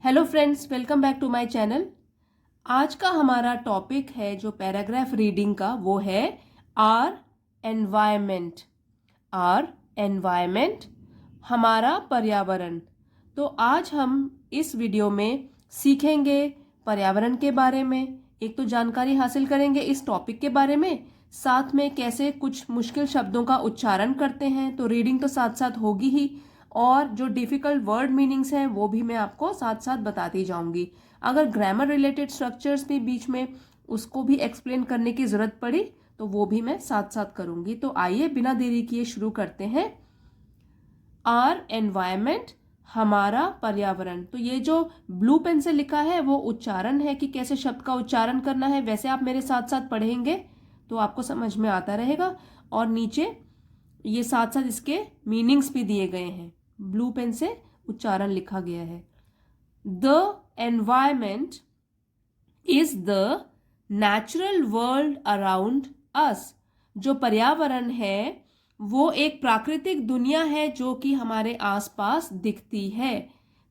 Hello friends, welcome back to my channel. आज का हमारा टॉपिक है जो पैराग्राफ रीडिंग का, वो है आर एनवायरमेंट। आर एनवायरमेंट, हमारा पर्यावरण। तो आज हम इस वीडियो में सीखेंगे पर्यावरण के बारे में। एक तो जानकारी हासिल करेंगे इस टॉपिक के बारे में, साथ में कैसे कुछ मुश्किल शब्दों का उच्चारण करते हैं। तो रीडिंग तो साथ साथ होगी ही, और जो डिफिकल्ट वर्ड मीनिंग्स हैं वो भी मैं आपको साथ साथ बताती जाऊंगी। अगर ग्रामर रिलेटेड स्ट्रक्चर्स भी बीच में उसको भी एक्सप्लेन करने की जरूरत पड़ी तो वो भी मैं साथ साथ करूंगी। तो आइए बिना देरी किए शुरू करते हैं। आर एनवायरमेंट, हमारा पर्यावरण। तो ये जो ब्लू पेन से लिखा है वो उच्चारण है कि कैसे शब्द का उच्चारण करना है। वैसे आप मेरे साथ साथ पढ़ेंगे तो आपको समझ में आता रहेगा। और नीचे ये साथ साथ इसके मीनिंग्स भी दिए गए हैं, ब्लू पेन से उच्चारण लिखा गया है। The environment is the natural world around us. जो पर्यावरण है वो एक प्राकृतिक दुनिया है जो कि हमारे आसपास दिखती है।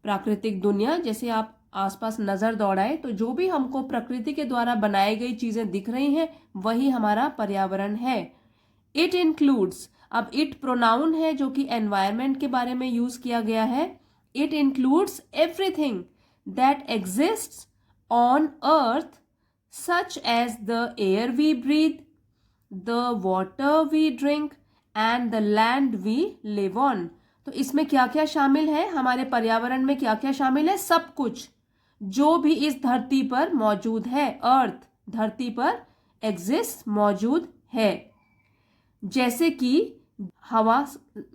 प्राकृतिक दुनिया, जैसे आप आसपास नजर दौड़ाए तो जो भी हमको प्रकृति के द्वारा बनाई गई चीजें दिख रही हैं वही हमारा पर्यावरण है। इट इंक्लूड्स, अब इट प्रोनाउन है जो कि एनवायरमेंट के बारे में यूज किया गया है। It includes everything that exists on earth, such as the air we breathe, the water we drink and the land we live on. तो इसमें क्या क्या शामिल है, हमारे पर्यावरण में क्या क्या शामिल है? सब कुछ जो भी इस धरती पर मौजूद है, अर्थ धरती पर एग्जिस्ट, मौजूद है। जैसे कि हवा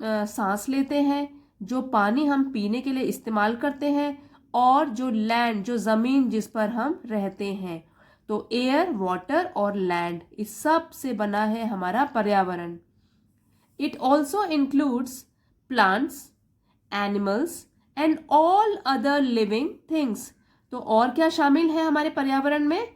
सांस लेते हैं, जो पानी हम पीने के लिए इस्तेमाल करते हैं, और जो लैंड, जो जमीन जिस पर हम रहते हैं। तो एयर, वाटर और लैंड, इस सब से बना है हमारा पर्यावरण। It also includes plants, animals and all other living things. तो और क्या शामिल है हमारे पर्यावरण में?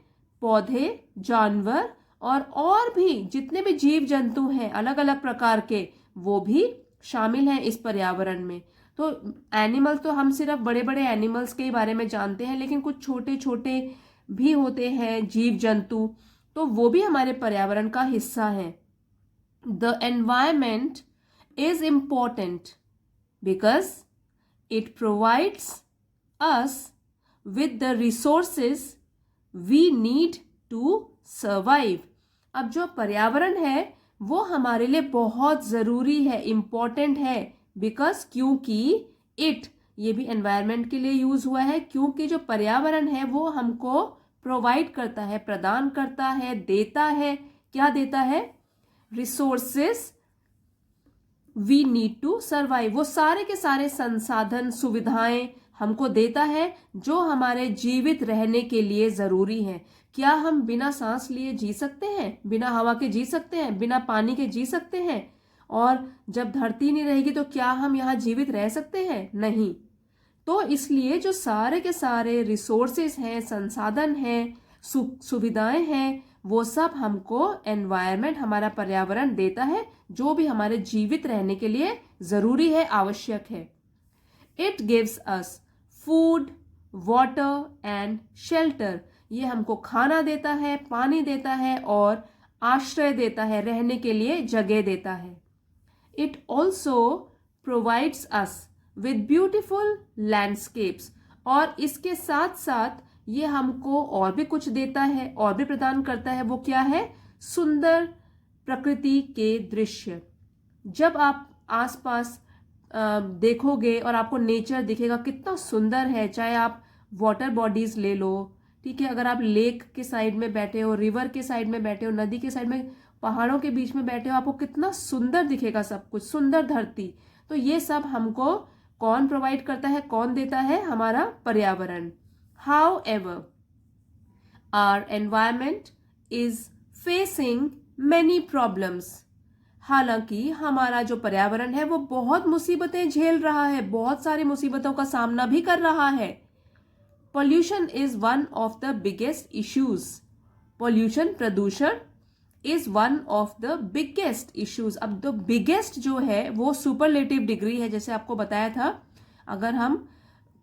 पौधे, जानवर और भी जितने भी जीव जंतु हैं अलग अलग प्रकार के, वो भी शामिल हैं इस पर्यावरण में। तो एनिमल्स तो हम सिर्फ बड़े बड़े एनिमल्स के बारे में जानते हैं, लेकिन कुछ छोटे छोटे भी होते हैं जीव जंतु, तो वो भी हमारे पर्यावरण का हिस्सा है। The environment is important because it provides us with the resources we need to survive। अब जो पर्यावरण है वो हमारे लिए बहुत ज़रूरी है, इम्पॉर्टेंट है। बिकॉज, क्योंकि इट, ये भी एनवायरनमेंट के लिए यूज हुआ है, क्योंकि जो पर्यावरण है वो हमको प्रोवाइड करता है, प्रदान करता है, देता है। क्या देता है? Resources we need to survive. वो सारे के सारे संसाधन, सुविधाएं हमको देता है जो हमारे जीवित रहने के लिए जरूरी है। क्या हम बिना सांस लिए जी सकते हैं? बिना हवा के जी सकते हैं? बिना पानी के जी सकते हैं? और जब धरती नहीं रहेगी तो क्या हम यहाँ जीवित रह सकते हैं? नहीं। तो इसलिए जो सारे के सारे रिसोर्सेज हैं, संसाधन हैं, सुविधाएं हैं, वो सब हमको एनवायरनमेंट, हमारा पर्यावरण देता है, जो भी हमारे जीवित रहने के लिए जरूरी है, आवश्यक है। It gives us food, water and shelter. ये हमको खाना देता है, पानी देता है और आश्रय देता है, रहने के लिए जगह देता है। It also provides us with beautiful landscapes. और इसके साथ साथ ये हमको और भी कुछ देता है, और भी प्रदान करता है। वो क्या है? सुंदर प्रकृति के दृश्य। जब आप आसपास देखोगे और आपको नेचर दिखेगा कितना सुंदर है, चाहे आप वाटर बॉडीज ले लो, ठीक है, अगर आप लेक के साइड में बैठे हो, रिवर के साइड में बैठे हो, नदी के साइड में, पहाड़ों के बीच में बैठे हो, आपको कितना सुंदर दिखेगा सब कुछ, सुंदर धरती। तो ये सब हमको कौन प्रोवाइड करता है, कौन देता है? हमारा पर्यावरण। However our environment is facing many problems. हालांकि हमारा जो पर्यावरण है वो बहुत मुसीबतें झेल रहा है, बहुत सारी मुसीबतों का सामना भी कर रहा है। Pollution is one of the biggest issues. Pollution, प्रदूषण, is one of the biggest issues. अब द बिगेस्ट जो है वो सुपरलेटिव डिग्री है, जैसे आपको बताया था। अगर हम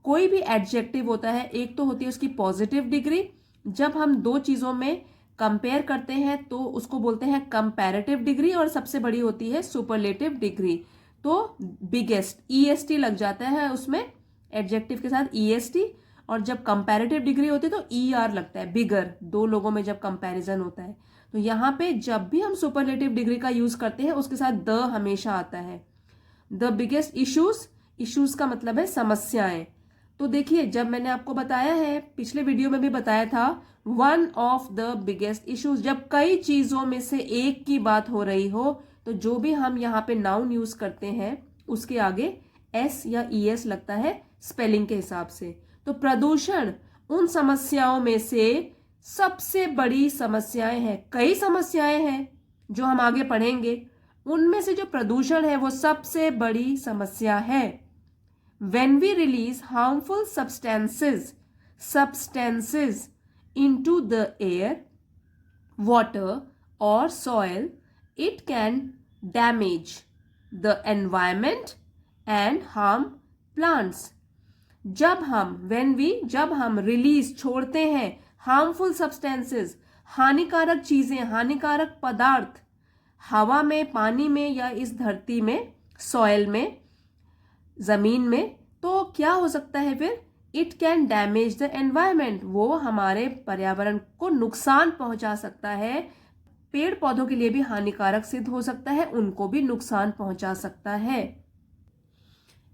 कोई भी एडजेक्टिव होता है, एक तो होती है उसकी पॉजिटिव डिग्री, जब हम दो चीजों में कंपेयर करते हैं तो उसको बोलते हैं कंपैरेटिव डिग्री, और सबसे बड़ी होती है सुपरलेटिव डिग्री। तो बिगेस्ट ईएसटी लग जाता है उसमें, एडजेक्टिव के साथ ईएसटी, और जब कंपैरेटिव डिग्री होती है तो ईआर लगता है, बिगर, दो लोगों में जब कंपैरिजन होता है। तो यहाँ पे जब भी हम सुपरलेटिव डिग्री का यूज करते हैं उसके साथ द हमेशा आता है। द बिगेस्ट इश्यूज, इश्यूज का मतलब है समस्याएं। तो देखिए, जब मैंने आपको बताया है, पिछले वीडियो में भी बताया था, one of the biggest issues, जब कई चीजों में से एक की बात हो रही हो तो जो भी हम यहाँ पे नाउन यूज करते हैं उसके आगे एस या ईएस लगता है स्पेलिंग के हिसाब से। तो प्रदूषण उन समस्याओं में से सबसे बड़ी समस्याएं हैं, कई समस्याएं हैं जो हम आगे पढ़ेंगे, उनमें से जो प्रदूषण है वो सबसे बड़ी समस्या है। When we release harmful substances into the air, water or soil, it can damage the environment and harm plants. जब हम रिलीज छोड़ते हैं हार्मफुल सब्सटेंसेस, हानिकारक चीजें, हानिकारक पदार्थ हवा में, पानी में या इस धरती में, सॉइल में, जमीन में, तो क्या हो सकता है फिर? It can damage the environment, वो हमारे पर्यावरण को नुकसान पहुंचा सकता है। पेड़ पौधों के लिए भी हानिकारक सिद्ध हो सकता है, उनको भी नुकसान पहुंचा सकता है।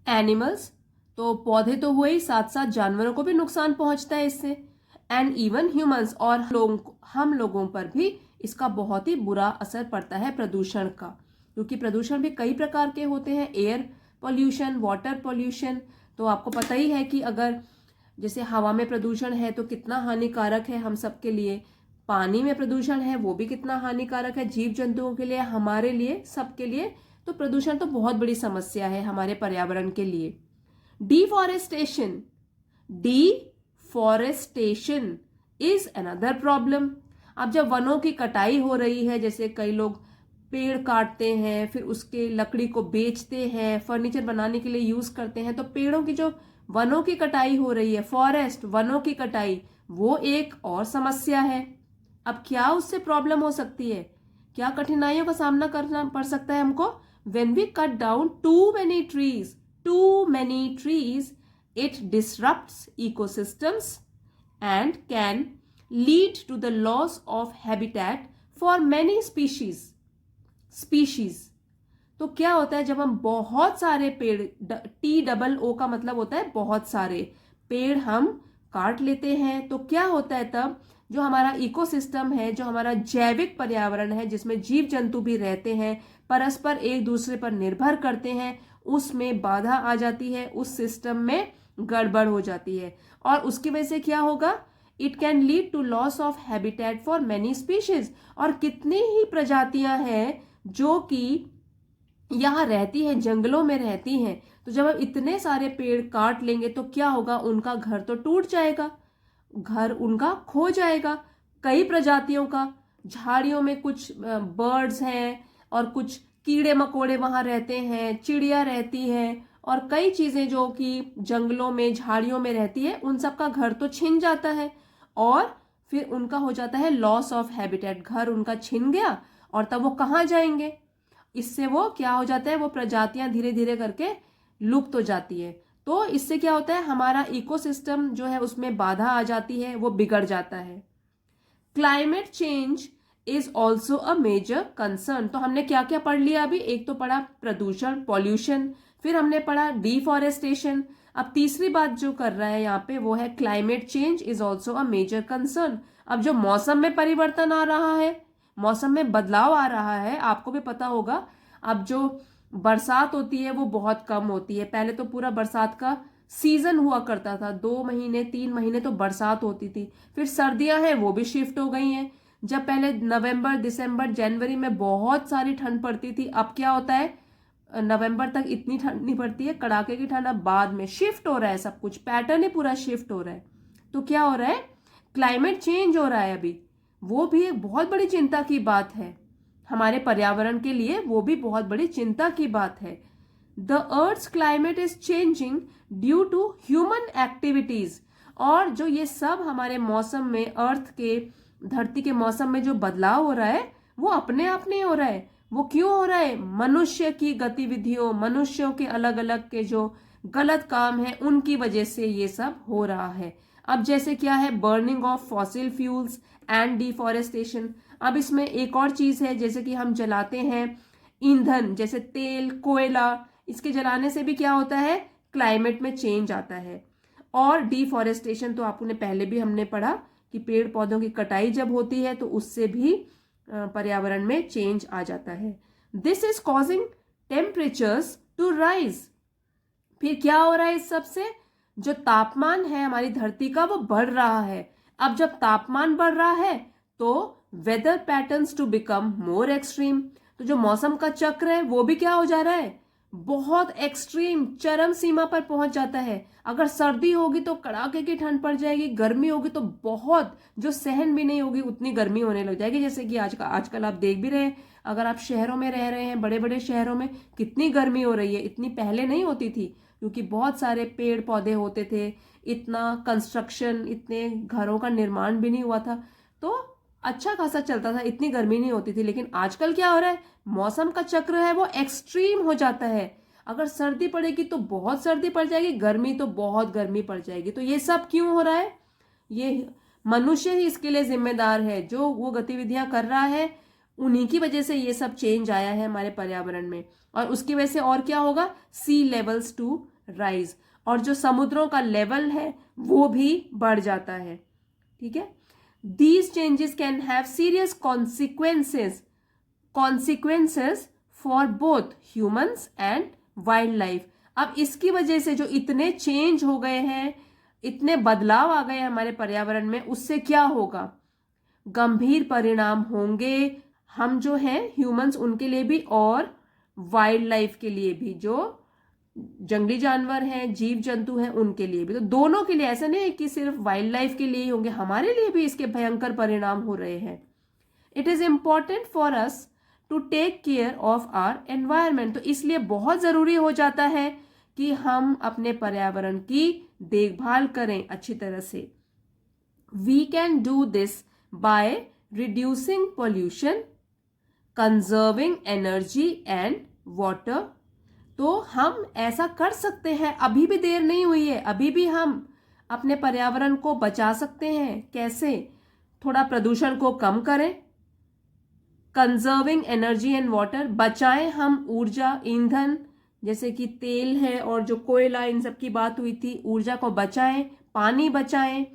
एनिमल्स, तो पौधे तो हुए ही, साथ साथ जानवरों को भी नुकसान पहुंचता है इससे। एंड इवन ह्यूमंस, और हम लोगों पर भी इसका बहुत ही बुरा असर पड़ता है प्रदूषण का, क्योंकि प्रदूषण भी कई प्रकार के होते हैं। एयर पॉल्यूशन, वाटर पॉल्यूशन, तो आपको पता ही है कि अगर जैसे हवा में प्रदूषण है तो कितना हानिकारक है हम सबके लिए, पानी में प्रदूषण है वो भी कितना हानिकारक है जीव जंतुओं के लिए, हमारे लिए, सबके लिए। तो प्रदूषण तो बहुत बड़ी समस्या है हमारे पर्यावरण के लिए। Deforestation is another problem. अब जब वनों की कटाई हो रही है, जैसे कई लोग पेड़ काटते हैं, फिर उसके लकड़ी को बेचते हैं, फर्नीचर बनाने के लिए यूज करते हैं, तो पेड़ों की जो वनों की कटाई हो रही है, फॉरेस्ट, वनों की कटाई, वो एक और समस्या है। अब क्या उससे प्रॉब्लम हो सकती है, क्या कठिनाइयों का सामना करना पड़ सकता है हमको? When we cut down too many trees it disrupts ecosystems and can lead to the loss of habitat for many species. तो क्या होता है, जब हम बहुत सारे पेड़, TOO का मतलब होता है बहुत सारे पेड़ हम काट लेते हैं, तो क्या होता है तब, जो हमारा इकोसिस्टम है, जो हमारा जैविक पर्यावरण है, जिसमें जीव जंतु भी रहते हैं, परस्पर एक दूसरे पर निर्भर करते हैं, उसमें बाधा आ जाती है, उस सिस्टम में गड़बड़ हो जाती है, और उसकी वजह से क्या होगा? It can lead to loss of habitat for many species. और कितनी ही प्रजातियां हैं जो कि यहाँ रहती हैं, जंगलों में रहती हैं, तो जब हम इतने सारे पेड़ काट लेंगे तो क्या होगा? उनका घर तो टूट जाएगा, घर उनका खो जाएगा। कई प्रजातियों का, झाड़ियों में कुछ बर्ड्स हैं और कुछ कीड़े मकोड़े वहां रहते हैं, चिड़िया रहती हैं, और कई चीजें जो कि जंगलों में, झाड़ियों में रहती है, उन सब का घर तो छिन जाता है, और फिर उनका हो जाता है लॉस ऑफ हैबिटेट। घर उनका छिन गया और तब वो कहाँ जाएंगे? इससे वो क्या हो जाता है, वो प्रजातियां धीरे धीरे करके लुप्त हो जाती है। तो इससे क्या होता है, हमारा इकोसिस्टम जो है उसमें बाधा आ जाती है, वो बिगड़ जाता है। Climate change is also a major concern. तो हमने क्या क्या पढ़ लिया अभी? एक तो पढ़ा प्रदूषण, पॉल्यूशन, फिर हमने पढ़ा डिफॉरेस्टेशन। अब तीसरी बात जो कर रहा है यहाँ पे वो है climate change is also a major concern. अब जो मौसम में परिवर्तन आ रहा है, मौसम में बदलाव आ रहा है, आपको भी पता होगा। अब जो बरसात होती है वो बहुत कम होती है। पहले तो पूरा बरसात का सीजन हुआ करता था, 2 महीने 3 महीने तो बरसात होती थी। फिर सर्दियां हैं वो भी शिफ्ट हो गई हैं। जब पहले नवंबर, दिसंबर, जनवरी में बहुत सारी ठंड पड़ती थी, अब क्या होता है, नवंबर तक इतनी ठंड नहीं पड़ती है, कड़ाके की ठंड। अब बाद में शिफ्ट हो रहा है, सब कुछ पैटर्न ही पूरा शिफ्ट हो रहा है। तो क्या हो रहा है, क्लाइमेट चेंज हो रहा है अभी। वो भी एक बहुत बड़ी चिंता की बात है हमारे पर्यावरण के लिए, वो भी बहुत बड़ी चिंता की बात है। The earth's climate is changing due to human activities. और जो ये सब हमारे मौसम में, अर्थ के, धरती के मौसम में जो बदलाव हो रहा है वो अपने आप नहीं हो रहा है। वो क्यों हो रहा है? मनुष्य की गतिविधियों, मनुष्यों के अलग अलग के जो गलत काम है उनकी वजह से ये सब हो रहा है। अब जैसे क्या है, burning of fossil fuels and deforestation. अब इसमें एक और चीज है, जैसे कि हम जलाते हैं ईंधन, जैसे तेल, कोयला, इसके जलाने से भी क्या होता है, क्लाइमेट में चेंज आता है। और डिफॉरेस्टेशन तो आपने पहले भी हमने पढ़ा कि पेड़ पौधों की कटाई जब होती है तो उससे भी पर्यावरण में चेंज आ जाता है। This is causing temperatures to rise. फिर क्या हो रहा है इस सब से? जो तापमान है हमारी धरती का वो बढ़ रहा है। अब जब तापमान बढ़ रहा है तो weather patterns to become more extreme. तो जो मौसम का चक्र है वो भी क्या हो जा रहा है, बहुत एक्सट्रीम, चरम सीमा पर पहुंच जाता है। अगर सर्दी होगी तो कड़ाके की ठंड पड़ जाएगी, गर्मी होगी तो बहुत, जो सहन भी नहीं होगी उतनी गर्मी होने लग जाएगी। जैसे कि आजकल आप देख भी रहे हैं, अगर आप शहरों में रह रहे हैं, बड़े बड़े शहरों में कितनी गर्मी हो रही है। इतनी पहले नहीं होती थी क्योंकि बहुत सारे पेड़ पौधे होते थे, इतना कंस्ट्रक्शन, इतने घरों का निर्माण भी नहीं हुआ था, तो अच्छा खासा चलता था, इतनी गर्मी नहीं होती थी। लेकिन आजकल क्या हो रहा है, मौसम का चक्र है वो एक्सट्रीम हो जाता है। अगर सर्दी पड़ेगी तो बहुत सर्दी पड़ जाएगी, गर्मी तो बहुत गर्मी पड़ जाएगी। तो ये सब क्यों हो रहा है? ये मनुष्य ही इसके लिए जिम्मेदार है। जो वो गतिविधियां कर रहा है उन्हीं की वजह से ये सब चेंज आया है हमारे पर्यावरण में। और उसकी वजह से और क्या होगा, सी लेवल्स टू राइज, और जो समुद्रों का लेवल है वो भी बढ़ जाता है। ठीक है, these changes can have serious consequences for both humans and wild life. अब इसकी वजह से जो इतने चेंज हो गए हैं, इतने बदलाव आ गए हैं हमारे पर्यावरण में, उससे क्या होगा, गंभीर परिणाम होंगे। हम जो हैं ह्यूमंस उनके लिए भी और वाइल्ड लाइफ के लिए भी, जो जंगली जानवर हैं, जीव जंतु हैं, उनके लिए भी। तो दोनों के लिए, ऐसा नहीं है कि सिर्फ वाइल्ड लाइफ के लिए ही होंगे, हमारे लिए भी इसके भयंकर परिणाम हो रहे हैं। It is important for us to take care of our environment. तो इसलिए बहुत जरूरी हो जाता है कि हम अपने पर्यावरण की देखभाल करें अच्छी तरह से। We can do this by reducing pollution, conserving energy and water. तो हम ऐसा कर सकते हैं, अभी भी देर नहीं हुई है, अभी भी हम अपने पर्यावरण को बचा सकते हैं। कैसे? थोड़ा प्रदूषण को कम करें, कंजर्विंग एनर्जी एंड वाटर, बचाएं हम ऊर्जा, ईंधन, जैसे कि तेल है और जो कोयला, इन सब की बात हुई थी, ऊर्जा को बचाएं, पानी बचाएं,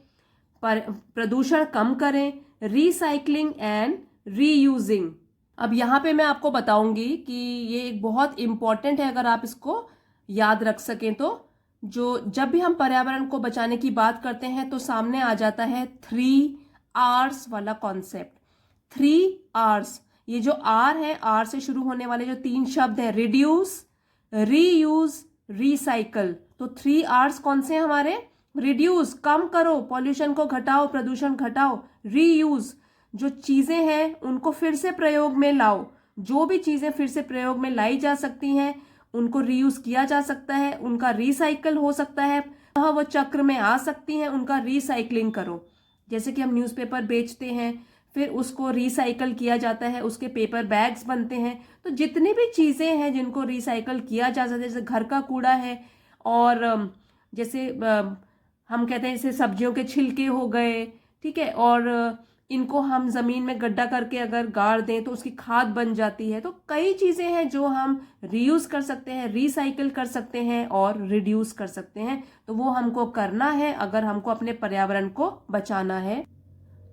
प्रदूषण कम करें, रिसाइकलिंग एंड रीयूजिंग। अब यहाँ पे मैं आपको बताऊंगी कि ये एक बहुत इंपॉर्टेंट है, अगर आप इसको याद रख सकें तो। जो जब भी हम पर्यावरण को बचाने की बात करते हैं तो सामने आ जाता है 3 Rs वाला कॉन्सेप्ट। 3 Rs, ये जो R है, R से शुरू होने वाले जो 3 शब्द है, रिड्यूस, रीयूज, रिसाइकल। तो 3 Rs कौन से हैं हमारे? रिड्यूस, कम करो, पॉल्यूशन को घटाओ, प्रदूषण घटाओ। रीयूज, जो चीजें हैं उनको फिर से प्रयोग में लाओ, जो भी चीजें फिर से प्रयोग में लाई जा सकती हैं उनको रीयूज किया जा सकता है, उनका रिसाइकल हो सकता है, वो चक्र में आ सकती हैं, उनका रिसाइकलिंग करो। जैसे कि हम न्यूज़पेपर बेचते हैं, फिर उसको रिसाइकल किया जाता है, उसके पेपर बैग्स बनते हैं। तो जितनी भी चीजें हैं जिनको रिसाइकल किया जा सकता है, जैसे घर का कूड़ा है, और जैसे हम कहते हैं जैसे सब्जियों के छिलके हो गए, ठीक है, और इनको हम जमीन में गड्ढा करके अगर गाड़ दें तो उसकी खाद बन जाती है। तो कई चीजें हैं जो हम रीयूज कर सकते हैं, रिसाइकिल कर सकते हैं और रिड्यूस कर सकते हैं। तो वो हमको करना है अगर हमको अपने पर्यावरण को बचाना है।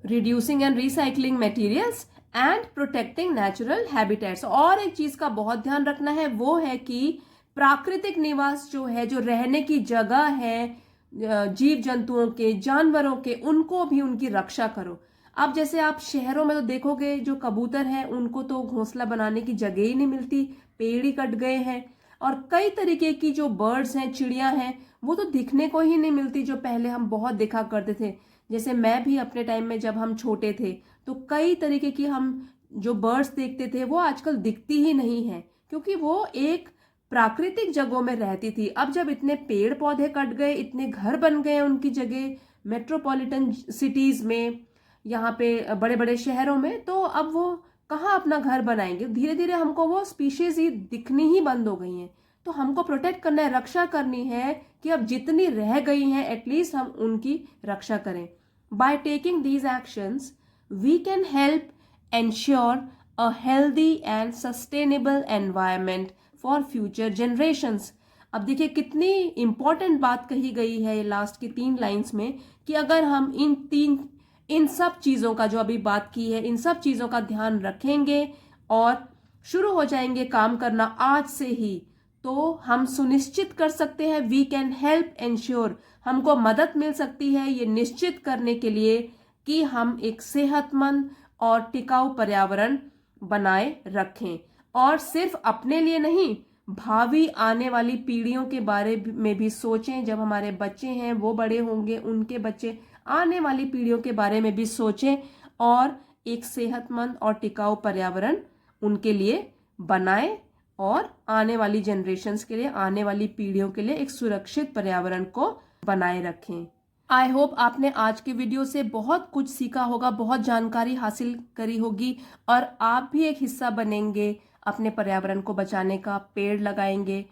Reducing and recycling materials and protecting natural habitats. और एक चीज का बहुत ध्यान रखना है, वो है कि प्राकृतिक निवास जो है, जो रहने की जगह है जीव जंतुओं के, जानवरों के, उनको भी उनकी रक्षा करो। अब जैसे आप शहरों में तो देखोगे जो कबूतर हैं उनको तो घोंसला बनाने की जगह ही नहीं मिलती, पेड़ ही कट गए हैं। और कई तरीके की जो बर्ड्स हैं, चिड़िया हैं, वो तो दिखने को ही नहीं मिलती, जो पहले हम बहुत देखा करते थे। जैसे मैं भी अपने टाइम में जब हम छोटे थे तो कई तरीके की हम जो बर्ड्स देखते थे वो आजकल दिखती ही नहीं है, क्योंकि वो एक प्राकृतिक जगहों में रहती थी। अब जब इतने पेड़ पौधे कट गए, इतने घर बन गए उनकी जगह मेट्रोपॉलिटन सिटीज में, यहाँ पे बड़े बड़े शहरों में, तो अब वो कहाँ अपना घर बनाएंगे। धीरे धीरे हमको वो स्पीशीज ही दिखनी ही बंद हो गई हैं। तो हमको प्रोटेक्ट करना है, रक्षा करनी है कि अब जितनी रह गई हैं एटलीस्ट हम उनकी रक्षा करें। By taking these actions we can help ensure a healthy and sustainable environment for future generations. अब देखिए कितनी इंपॉर्टेंट बात कही गई है लास्ट की 3 लाइंस में, कि अगर हम इन सब चीज़ों का जो अभी बात की है, इन सब चीज़ों का ध्यान रखेंगे और शुरू हो जाएंगे काम करना आज से ही, तो हम सुनिश्चित कर सकते हैं, वी कैन हेल्प एंश्योर, हमको मदद मिल सकती है ये निश्चित करने के लिए कि हम एक सेहतमंद और टिकाऊ पर्यावरण बनाए रखें। और सिर्फ अपने लिए नहीं, भावी आने वाली पीढ़ियों के बारे में भी सोचें। जब हमारे बच्चे हैं वो बड़े होंगे, उनके बच्चे, आने वाली पीढ़ियों के बारे में भी सोचें और एक सेहतमंद और टिकाऊ पर्यावरण उनके लिए बनाएं और आने वाली जनरेशन्स के लिए, आने वाली पीढ़ियों के लिए एक सुरक्षित पर्यावरण को बनाए रखें। आई होप आपने आज के वीडियो से बहुत कुछ सीखा होगा, बहुत जानकारी हासिल करी होगी और आप भी एक हिस्सा बनेंगे अपने पर्यावरण को बचाने का, पेड़ लगाएंगे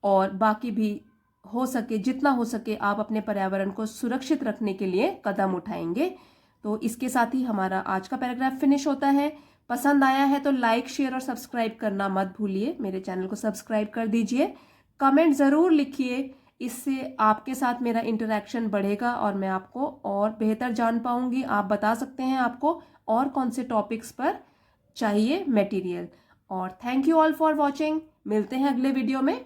और बाकी भी हो सके, जितना हो सके आप अपने पर्यावरण को सुरक्षित रखने के लिए कदम उठाएंगे। तो इसके साथ ही हमारा आज का पैराग्राफ फिनिश होता है। पसंद आया है तो लाइक, शेयर और सब्सक्राइब करना मत भूलिए। मेरे चैनल को सब्सक्राइब कर दीजिए। कमेंट ज़रूर लिखिए, इससे आपके साथ मेरा इंटरेक्शन बढ़ेगा और मैं आपको और बेहतर जान पाऊंगी। आप बता सकते हैं आपको और कौन से टॉपिक्स पर चाहिए मटेरियल। और thank you all for watching. मिलते हैं अगले वीडियो में।